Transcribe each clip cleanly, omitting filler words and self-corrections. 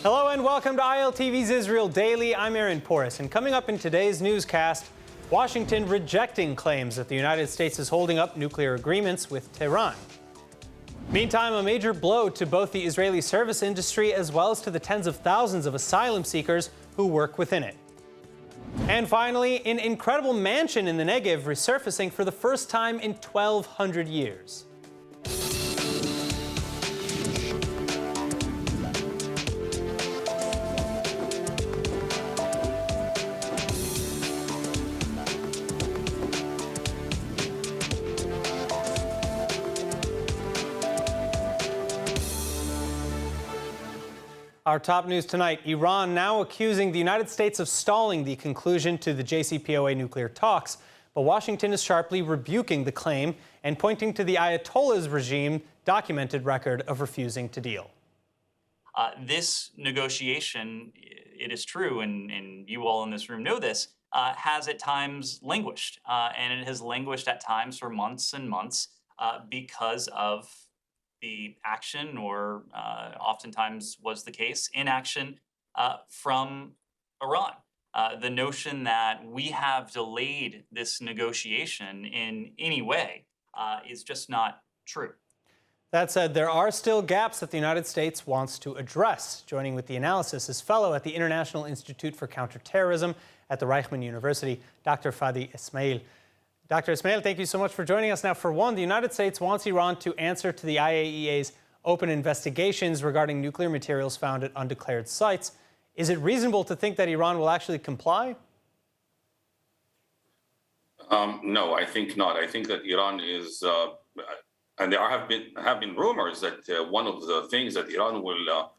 Hello and welcome to ILTV's Israel Daily. I'm Aaron Porras, and coming up in today's newscast, Washington rejecting claims that the United States is holding up nuclear agreements with Tehran. Meantime, a major blow to both the Israeli service industry as well as to the tens of thousands of asylum seekers who work within it. And finally, an incredible mansion in the Negev resurfacing for the first time in 1,200 years. Our top news tonight, Iran now accusing the United States of stalling the conclusion to the JCPOA nuclear talks, but Washington is sharply rebuking the claim and pointing to the Ayatollah's regime documented record of refusing to deal. This negotiation, it is true, and you all in this room know this, has at times languished, and it has languished at times for months and months because of the action, or oftentimes was the case, inaction from Iran. The notion that we have delayed this negotiation in any way is just not true. That said, there are still gaps that the United States wants to address. Joining with the analysis is fellow at the International Institute for Counterterrorism at the Reichman University, Dr. Fadi Ismail. Dr. Ismail, thank you so much for joining us. Now, for one, the United States wants Iran to answer to the IAEA's open investigations regarding nuclear materials found at undeclared sites. Is it reasonable to think that Iran will actually comply? No, I think not. I think that Iran is, and there have been rumors that one of the things that Iran will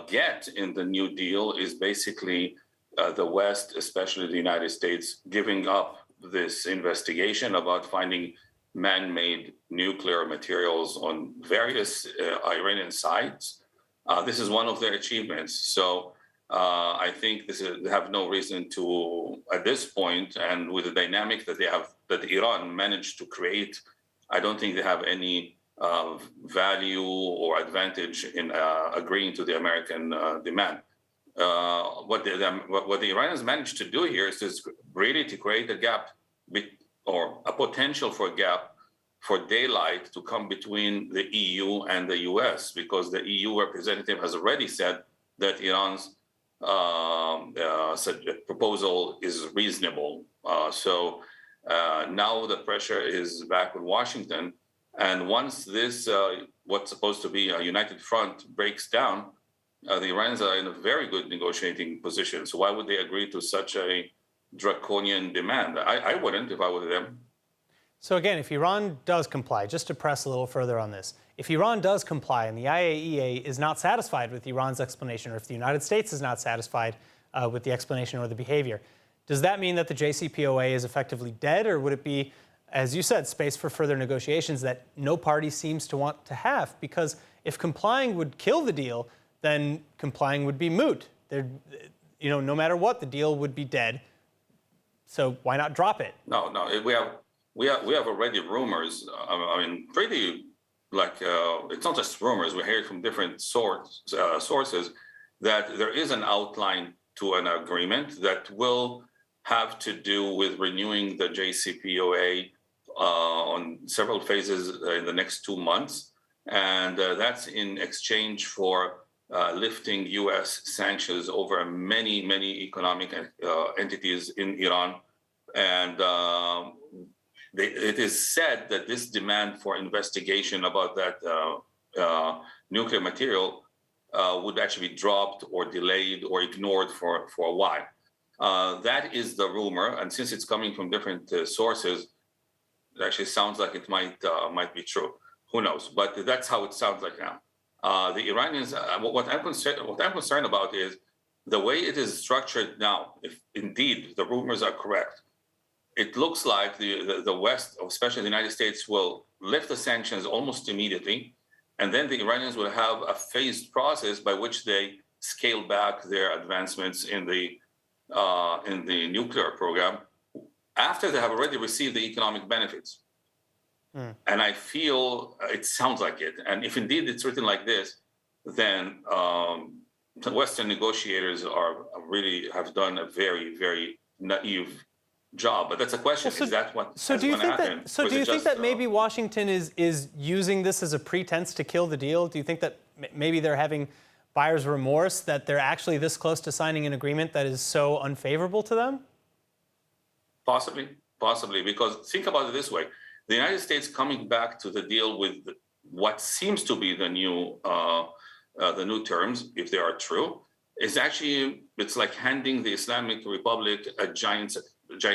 get in the New Deal is basically the West, especially the United States, giving up this investigation about finding man-made nuclear materials on various Iranian sites. This is one of their achievements. So I think they have no reason to, at this point, and with the dynamic that that Iran managed to create, I don't think they have any value or advantage in agreeing to the American demand. What the Iranians managed to do here is really to create a gap, or a potential for a gap for daylight to come between the EU and the US, because the EU representative has already said that Iran's proposal is reasonable. So now the pressure is back on Washington. And once this, what's supposed to be a united front, breaks down, the Iranians are in a very good negotiating position. So why would they agree to such a draconian demand? I wouldn't if I were them. So again, if Iran does comply, just to press a little further on this, if Iran does comply and the IAEA is not satisfied with Iran's explanation, or if the United States is not satisfied with the explanation or the behavior, does that mean that the JCPOA is effectively dead, or would it be, as you said, space for further negotiations that no party seems to want to have? Because if complying would kill the deal, then complying would be moot. No matter what, the deal would be dead. So why not drop it? No, we have already rumors. I mean, pretty like it's not just rumors. We hear it from different sources that there is an outline to an agreement that will have to do with renewing the JCPOA on several phases in the next 2 months, and that's in exchange for lifting U.S. sanctions over many economic entities in Iran. And it is said that this demand for investigation about that nuclear material would actually be dropped or delayed or ignored for a while. That is the rumor, and since it's coming from different sources, it actually sounds like it might be true. Who knows? But that's how it sounds like now. The Iranians, what I'm concerned about is the way it is structured now. If indeed the rumors are correct, it looks like the West, especially the United States, will lift the sanctions almost immediately, and then the Iranians will have a phased process by which they scale back their advancements in the nuclear program after they have already received the economic benefits. And I feel it sounds like it. And if indeed it's written like this, then the Western negotiators really have done a very, very naive job. But that's a question. Is that what So is do you going to think happen? that? So do you think that maybe Washington is using this as a pretense to kill the deal? Do you think that maybe they're having buyer's remorse, that they're actually this close to signing an agreement that is so unfavorable to them? Possibly, because think about it this way: the United States coming back to the deal with what seems to be the new terms, if they are true, is actually, it's like handing the Islamic Republic a giant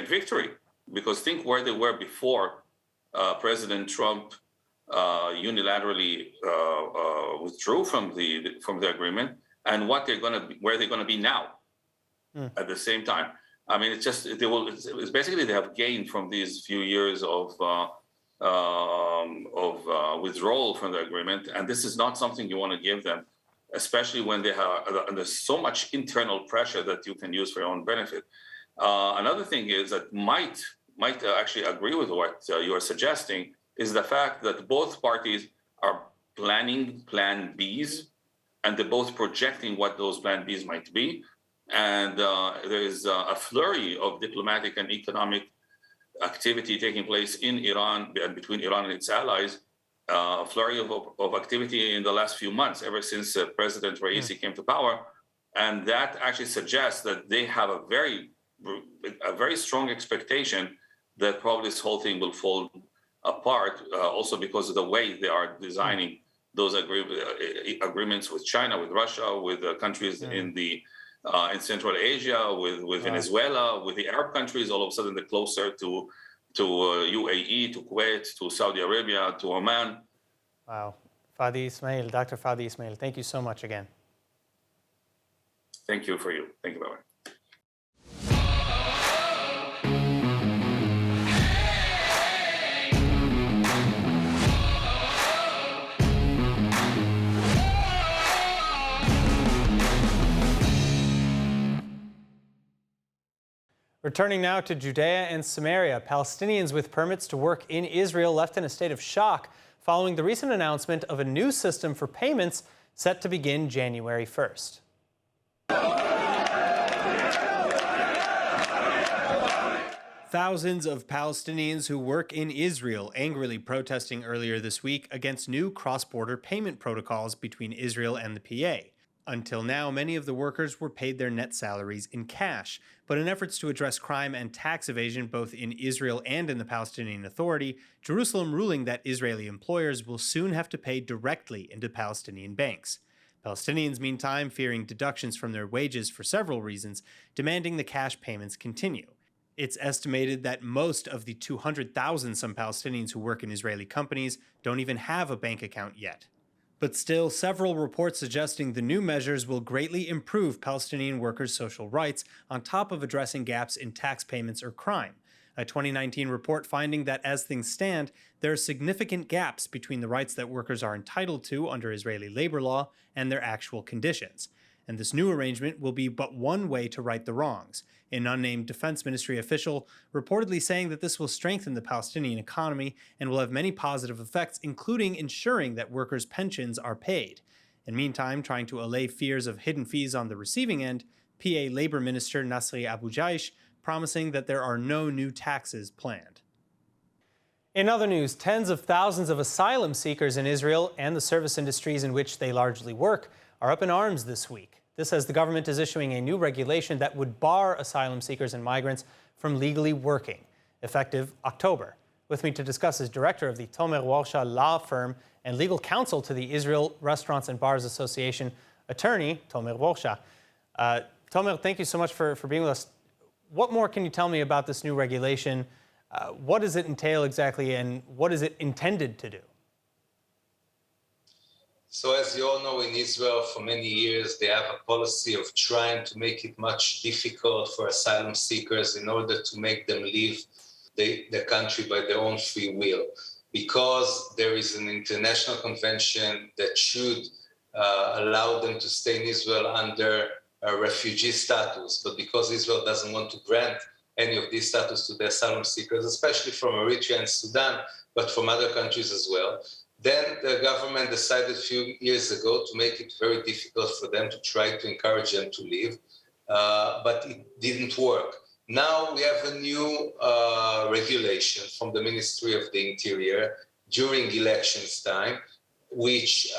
victory. Because think where they were before President Trump unilaterally withdrew from the agreement, and where they're going to be now at the same time. I mean, it's basically they have gained from these few years of withdrawal from the agreement, and this is not something you want to give them, especially when there's so much internal pressure that you can use for your own benefit. Another thing is that might actually agree with what you are suggesting is the fact that both parties are planning Plan Bs, and they're both projecting what those Plan Bs might be. And there is a flurry of diplomatic and economic activity taking place in Iran and between Iran and its allies, a flurry of activity in the last few months, ever since President Raisi came to power. And that actually suggests that they have a very strong expectation that probably this whole thing will fall apart, also because of the way they are designing those agreements with China, with Russia, with countries in Central Asia, with Venezuela, with the Arab countries. All of a sudden, they're closer to UAE, to Kuwait, to Saudi Arabia, to Oman. Wow. Fadi Ismail, Dr. Fadi Ismail, thank you so much again. Thank you. Thank you, bye-bye. Returning now to Judea and Samaria, Palestinians with permits to work in Israel left in a state of shock following the recent announcement of a new system for payments set to begin January 1st. Thousands of Palestinians who work in Israel angrily protesting earlier this week against new cross-border payment protocols between Israel and the PA. Until now, many of the workers were paid their net salaries in cash, but in efforts to address crime and tax evasion both in Israel and in the Palestinian Authority, Jerusalem ruling that Israeli employers will soon have to pay directly into Palestinian banks. Palestinians, meantime, fearing deductions from their wages for several reasons, demanding the cash payments continue. It's estimated that most of the 200,000 some Palestinians who work in Israeli companies don't even have a bank account yet. But still, several reports suggesting the new measures will greatly improve Palestinian workers' social rights on top of addressing gaps in tax payments or crime. A 2019 report finding that as things stand, there are significant gaps between the rights that workers are entitled to under Israeli labor law and their actual conditions. And this new arrangement will be but one way to right the wrongs. An unnamed Defense Ministry official reportedly saying that this will strengthen the Palestinian economy and will have many positive effects, including ensuring that workers' pensions are paid. In the meantime, trying to allay fears of hidden fees on the receiving end, PA Labor Minister Nasri Abu Jaish promising that there are no new taxes planned. In other news, tens of thousands of asylum seekers in Israel and the service industries in which they largely work are up in arms this week. This as the government is issuing a new regulation that would bar asylum seekers and migrants from legally working, effective October. With me to discuss is director of the Tomer Warsha law firm and legal counsel to the Israel Restaurants and Bars Association, attorney Tomer Warsha. Tomer, thank you so much for being with us. What more can you tell me about this new regulation? What does it entail exactly, and what is it intended to do? So as you all know, in Israel, for many years, they have a policy of trying to make it much difficult for asylum seekers in order to make them leave the country by their own free will. Because there is an international convention that should allow them to stay in Israel under a refugee status. But because Israel doesn't want to grant any of these status to the asylum seekers, especially from Eritrea and Sudan, but from other countries as well, Then the government decided a few years ago to make it very difficult for them to try to encourage them to leave, but it didn't work. Now we have a new regulation from the Ministry of the Interior during elections time, which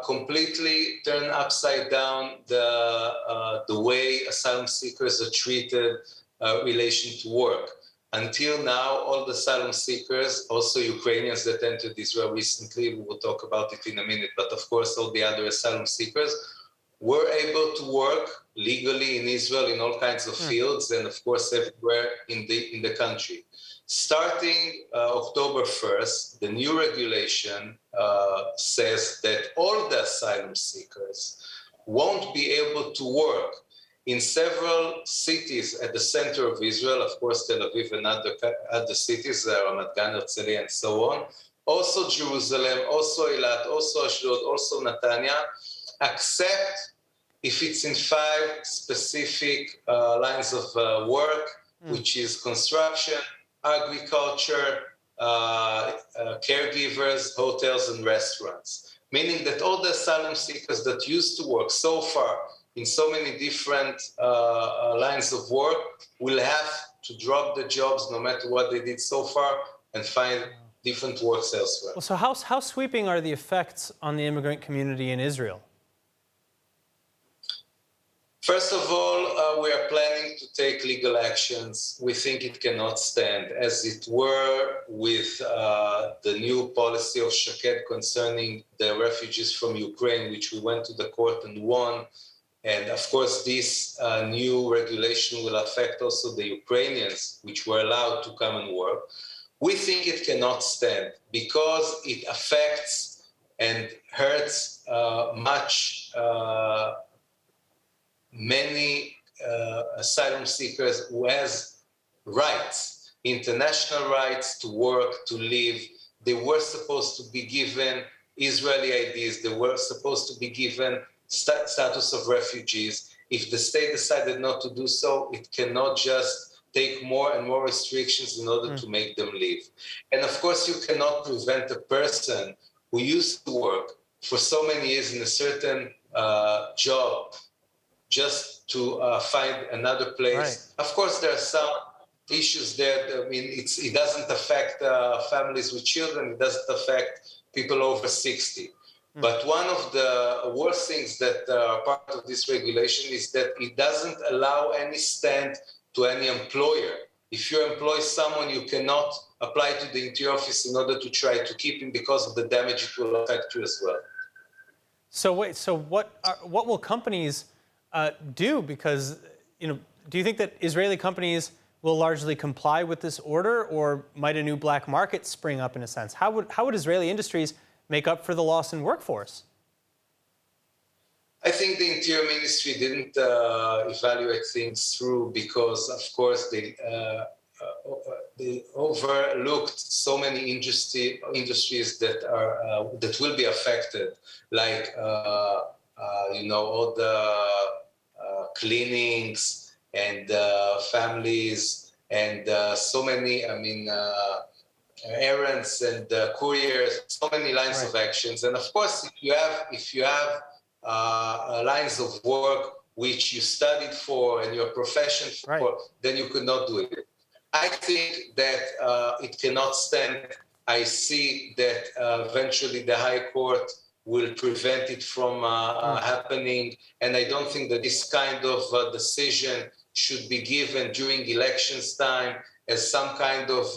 completely turned upside down the way asylum seekers are treated in relation to work. Until now, all the asylum seekers, also Ukrainians that entered Israel recently, we will talk about it in a minute, but of course all the other asylum seekers were able to work legally in Israel in all kinds of fields and of course everywhere in the country. Starting October 1st, the new regulation says that all the asylum seekers won't be able to work in several cities at the center of Israel, of course, Tel Aviv and other cities, Ramat Gan, Herzliya, and so on. Also Jerusalem, also Eilat, also Ashdod, also Netanya, except if it's in 5 specific lines of work, which is construction, agriculture, caregivers, hotels, and restaurants. Meaning that all the asylum seekers that used to work so far in so many different lines of work will have to drop the jobs no matter what they did so far and find different works elsewhere. Well, so how sweeping are the effects on the immigrant community in Israel? First of all, we are planning to take legal actions. We think it cannot stand, as it were with the new policy of Shaked concerning the refugees from Ukraine, which we went to the court and won. And of course, this new regulation will affect also the Ukrainians, which were allowed to come and work. We think it cannot stand because it affects and hurts many asylum seekers who has rights, international rights to work, to live. They were supposed to be given Israeli IDs. They were supposed to be given status of refugees. If the state decided not to do so, it cannot just take more and more restrictions in order to make them leave. And of course, you cannot prevent a person who used to work for so many years in a certain job just to find another place. Right. Of course, there are some issues there. I mean, it doesn't affect families with children. It doesn't affect people over 60. But one of the worst things that are part of this regulation is that it doesn't allow any stand to any employer. If you employ someone, you cannot apply to the Interior Office in order to try to keep him because of the damage it will affect you as well. So wait, so what will companies do? Because, do you think that Israeli companies will largely comply with this order, or might a new black market spring up in a sense? How would Israeli industries make up for the loss in workforce? I think the Interior Ministry didn't evaluate things through because, of course, they overlooked so many industries that will be affected, like all the cleanings and families and so many. Errands and couriers, so many lines of actions. And of course, if you have lines of work which you studied for and your profession for, then you could not do it. I think that it cannot stand. I see that eventually the High Court will prevent it from happening. And I don't think that this kind of decision should be given during elections time as some kind of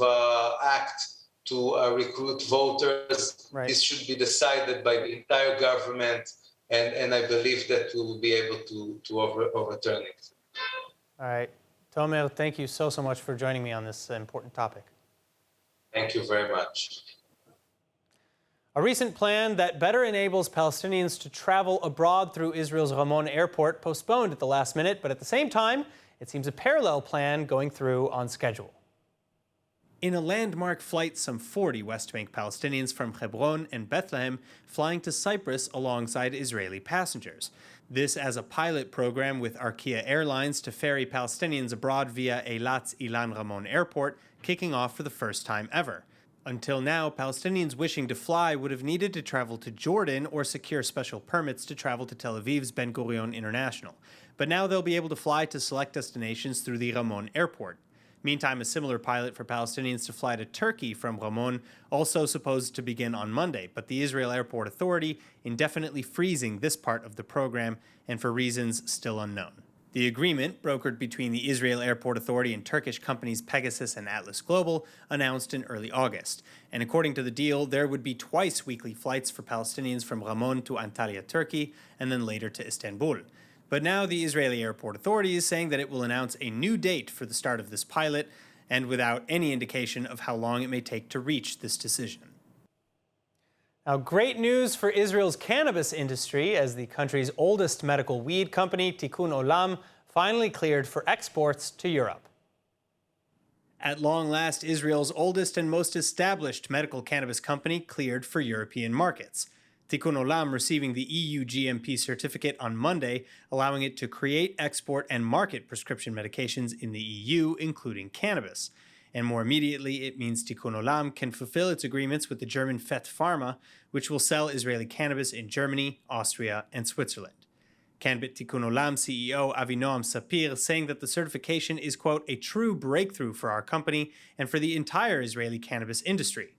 act to recruit voters. Right. This should be decided by the entire government, and I believe that we will be able to overturn it. All right. Tomer, thank you so much for joining me on this important topic. Thank you very much. A recent plan that better enables Palestinians to travel abroad through Israel's Ramon airport postponed at the last minute, but at the same time, it seems a parallel plan going through on schedule. In a landmark flight, some 40 West Bank Palestinians from Hebron and Bethlehem flying to Cyprus alongside Israeli passengers. This as a pilot program with Arkia Airlines to ferry Palestinians abroad via Eilat's Ilan Ramon Airport, kicking off for the first time ever. Until now, Palestinians wishing to fly would have needed to travel to Jordan or secure special permits to travel to Tel Aviv's Ben Gurion International. But now they'll be able to fly to select destinations through the Ramon airport. Meantime, a similar pilot for Palestinians to fly to Turkey from Ramon also supposed to begin on Monday, but the Israel Airport Authority indefinitely freezing this part of the program, and for reasons still unknown. The agreement, brokered between the Israel Airport Authority and Turkish companies Pegasus and Atlas Global, announced in early August. And according to the deal, there would be twice weekly flights for Palestinians from Ramon to Antalya, Turkey, and then later to Istanbul. But now the Israeli Airport Authority is saying that it will announce a new date for the start of this pilot, and without any indication of how long it may take to reach this decision. Now, great news for Israel's cannabis industry, as the country's oldest medical weed company, Tikkun Olam, finally cleared for exports to Europe. At long last, Israel's oldest and most established medical cannabis company cleared for European markets. Tikkun Olam receiving the EU GMP certificate on Monday, allowing it to create, export, and market prescription medications in the EU, including cannabis. And more immediately, it means Tikkun Olam can fulfill its agreements with the German Fett Pharma, which will sell Israeli cannabis in Germany, Austria, and Switzerland. Canbit Tikkun Olam CEO Avinoam Sapir saying that the certification is, quote, a true breakthrough for our company and for the entire Israeli cannabis industry.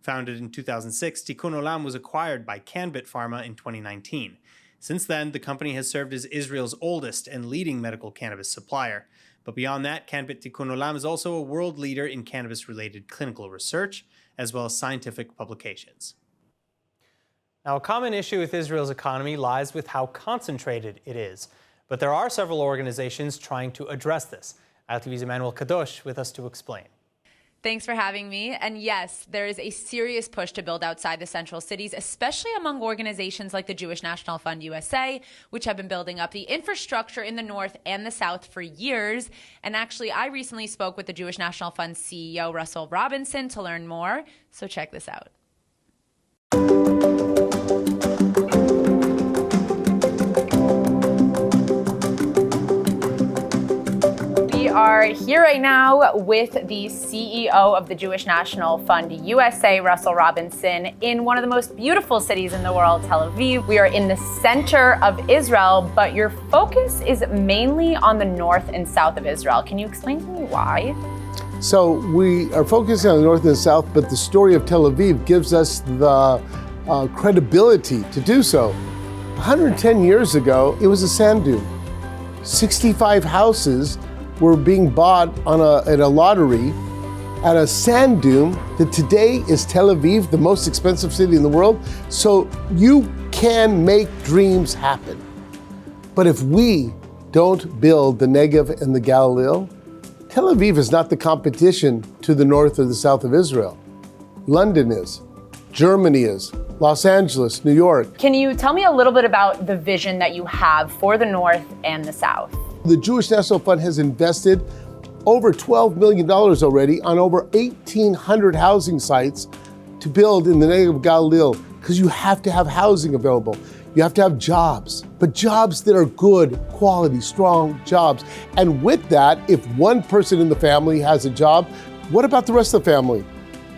Founded in 2006, Tikkun Olam was acquired by Canbit Pharma in 2019. Since then, the company has served as Israel's oldest and leading medical cannabis supplier. But beyond that, Canbit Tikkun Olam is also a world leader in cannabis-related clinical research, as well as scientific publications. Now, a common issue with Israel's economy lies with how concentrated it is. But there are several organizations trying to address this. ILTV's Emmanuel Kadosh with us to explain. Thanks for having me. And yes, there is a serious push to build outside the central cities, especially among organizations like the Jewish National Fund USA, which have been building up the infrastructure in the north and the south for years. And actually, I recently spoke with the Jewish National Fund CEO, Russell Robinson, to learn more. So check this out. We are here right now with the CEO of the Jewish National Fund USA, Russell Robinson, in one of the most beautiful cities in the world, Tel Aviv. We are in the center of Israel, but your focus is mainly on the north and south of Israel. Can you explain to me why? So we are focusing on the north and the south, but the story of Tel Aviv gives us the credibility to do so. 110 years ago, it was a sand dune. 65 houses were being bought at a lottery at a sand dune that today is Tel Aviv, the most expensive city in the world. So you can make dreams happen. But if we don't build the Negev and the Galilee, Tel Aviv is not the competition to the north or the south of Israel. London is, Germany is, Los Angeles, New York. Can you tell me a little bit about the vision that you have for the north and the south? The Jewish National Fund has invested over $12 million already on over 1,800 housing sites to build in the Negev Galilee, because you have to have housing available. You have to have jobs, but jobs that are good, quality, strong jobs. And with that, if one person in the family has a job, what about the rest of the family?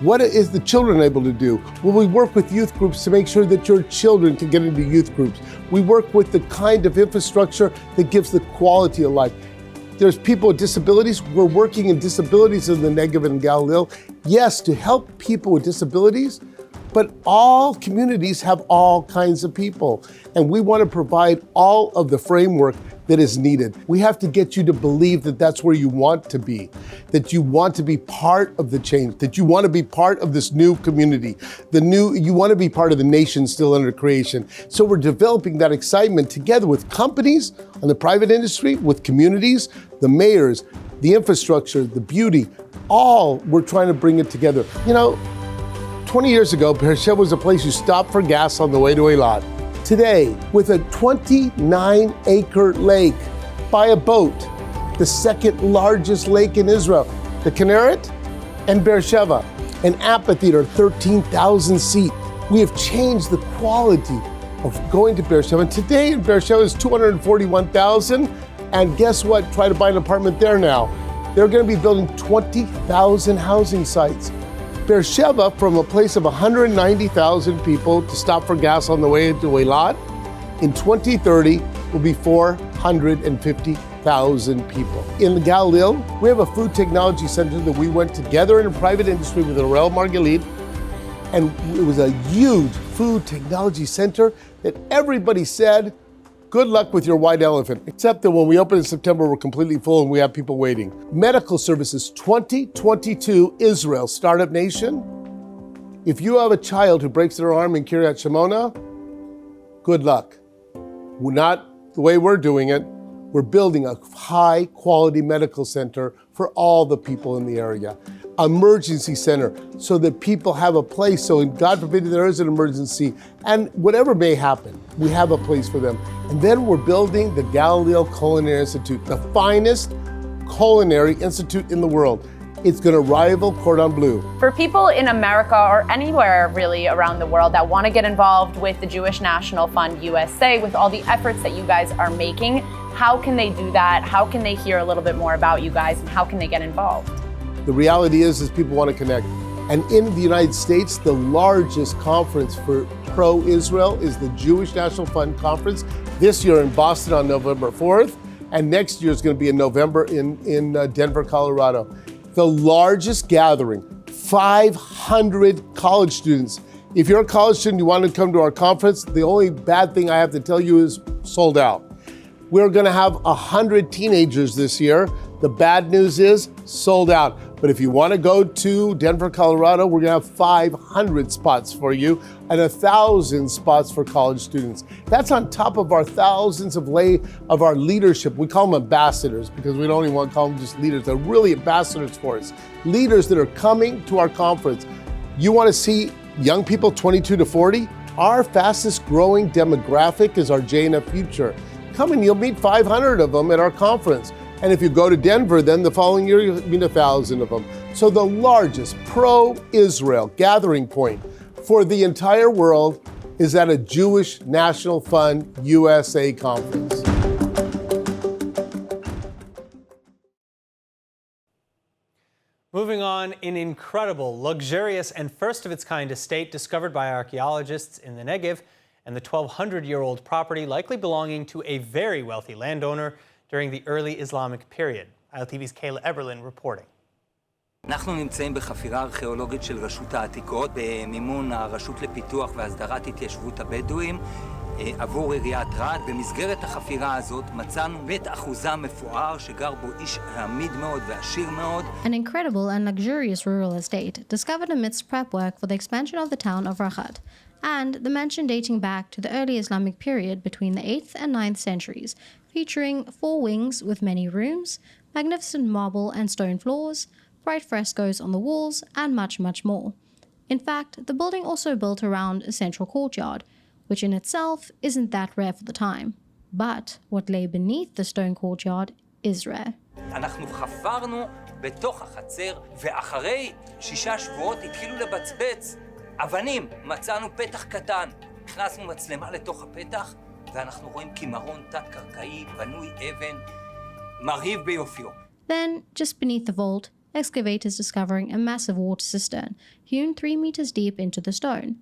What is the children able to do? Well, we work with youth groups to make sure that your children can get into youth groups. We work with the kind of infrastructure that gives the quality of life. There's people with disabilities. We're working in disabilities in the Negev and Galilee. Yes, to help people with disabilities, but all communities have all kinds of people. And we want to provide all of the framework that is needed. We have to get you to believe that that's where you want to be, that you want to be part of the change, that you want to be part of this new community, you want to be part of the nation still under creation. So we're developing that excitement together with companies and the private industry, with communities, the mayors, the infrastructure, the beauty, all we're trying to bring it together. 20 years ago, Beersheba was a place you stopped for gas on the way to Eilat. Today, with a 29-acre lake by a boat, the second largest lake in Israel, the Kinneret and Beersheba, an amphitheater, 13,000 seat. We have changed the quality of going to Beersheba. And today in Beersheba is 241,000. And guess what? Try to buy an apartment there now. They're going to be building 20,000 housing sites. Beersheba, from a place of 190,000 people to stop for gas on the way to Eilat, in 2030 will be 450,000 people. In the Galilee, we have a food technology center that we went together in a private industry with Aurel Margalit, and it was a huge food technology center that everybody said, good luck with your white elephant, except that when we open in September, we're completely full and we have people waiting. Medical services, 2022 Israel, Startup Nation. If you have a child who breaks their arm in Kiryat Shemona, good luck. We're not the way we're doing it. We're building a high quality medical center for all the people in the area. Emergency center so that people have a place. So God forbid there is an emergency and whatever may happen, we have a place for them. And then we're building the Galileo Culinary Institute, the finest culinary institute in the world. It's going to rival Cordon Bleu. For people in America or anywhere really around the world that want to get involved with the Jewish National Fund USA, with all the efforts that you guys are making, how can they do that? How can they hear a little bit more about you guys and how can they get involved? The reality is people want to connect. And in the United States, the largest conference for pro-Israel is the Jewish National Fund Conference, this year in Boston on November 4th, and next year is going to be in November in Denver, Colorado. The largest gathering, 500 college students. If you're a college student, you want to come to our conference, the only bad thing I have to tell you is sold out. We're going to have 100 teenagers this year. The bad news is sold out. But if you want to go to Denver, Colorado, we're going to have 500 spots for you and 1,000 spots for college students. That's on top of our thousands of our leadership. We call them ambassadors because we don't even want to call them just leaders. They're really ambassadors for us. Leaders that are coming to our conference. You want to see young people 22 to 40? Our fastest growing demographic is our JNF Future. Come and you'll meet 500 of them at our conference. And if you go to Denver, then the following year, you'll meet 1,000 of them. So the largest pro-Israel gathering point for the entire world is at a Jewish National Fund USA conference. Moving on, an incredible, luxurious, and first of its kind estate discovered by archaeologists in the Negev, and the 1,200-year-old property likely belonging to a very wealthy landowner during the early Islamic period. ILTV's Kayla Eberlin reporting. אנחנו נמצאים בחפירה ארכיאולוגית של רשות העתיקות, במימון הרשות לפיתוח והסדרת התיישבות הבדואים, עבור עיריית רהט. במסגרת החפירה הזאת מצאנו בית אחוזה מפואר שגר בו איש אמיד מאוד ועשיר מאוד. An incredible and luxurious rural estate discovered amidst prep work for the expansion of the town of Rahat, and the mansion dating back to the early Islamic period between the 8th and 9th centuries, featuring 4 wings with many rooms, magnificent marble and stone floors, bright frescoes on the walls, and much, much more. In fact, the building also built around a central courtyard, which in itself isn't that rare for the time. But what lay beneath the stone courtyard is rare. אנחנו חפרנו בתוך החצר, ואחרי 6 שבועות התחילו לבצבץ אבנים. מצאנו פתח קטן, הכנסנו מצלמה לתוך הפתח, ואנחנו רואים כימרון תת-קרקעי, בנוי אבן, מרהיב ביופיו. Then, just beneath the vault, excavators discovering a massive water cistern, hewn 3 meters deep into the stone.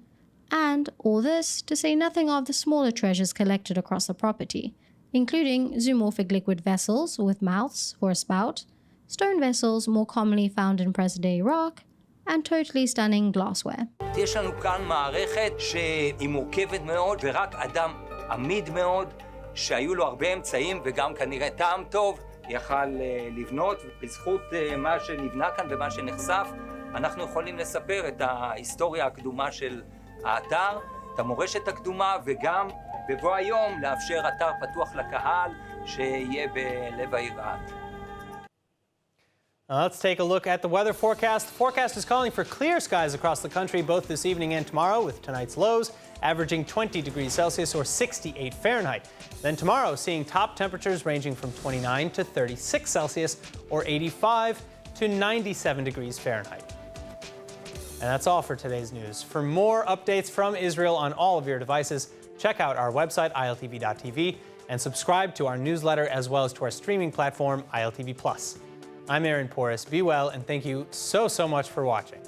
And all this to say nothing of the smaller treasures collected across the property, including zoomorphic liquid vessels with mouths for a spout, stone vessels more commonly found in present-day Iraq, and totally stunning glassware. יש לנו כאן מערכת שהיא מורכבת מאוד, ורק אדם עמיד מאוד, שהיו לו הרבה אמצעים וגם כנראה טעם טוב, יכל לבנות. בזכות מה שנבנה כאן ומה שנחשף, אנחנו יכולים לספר את ההיסטוריה הקדומה של האתר, את המורשת הקדומה, וגם בבוא היום לאפשר אתר פתוח לקהל שיהיה בלב העיר רהט. Now let's take a look at the weather forecast. The forecast is calling for clear skies across the country both this evening and tomorrow, with tonight's lows averaging 20 degrees Celsius or 68 Fahrenheit. Then tomorrow, seeing top temperatures ranging from 29 to 36 Celsius or 85 to 97 degrees Fahrenheit. And that's all for today's news. For more updates from Israel on all of your devices, check out our website, ILTV.tv, and subscribe to our newsletter as well as to our streaming platform, ILTV+. I'm Aaron Porras. Be well, and thank you so much for watching.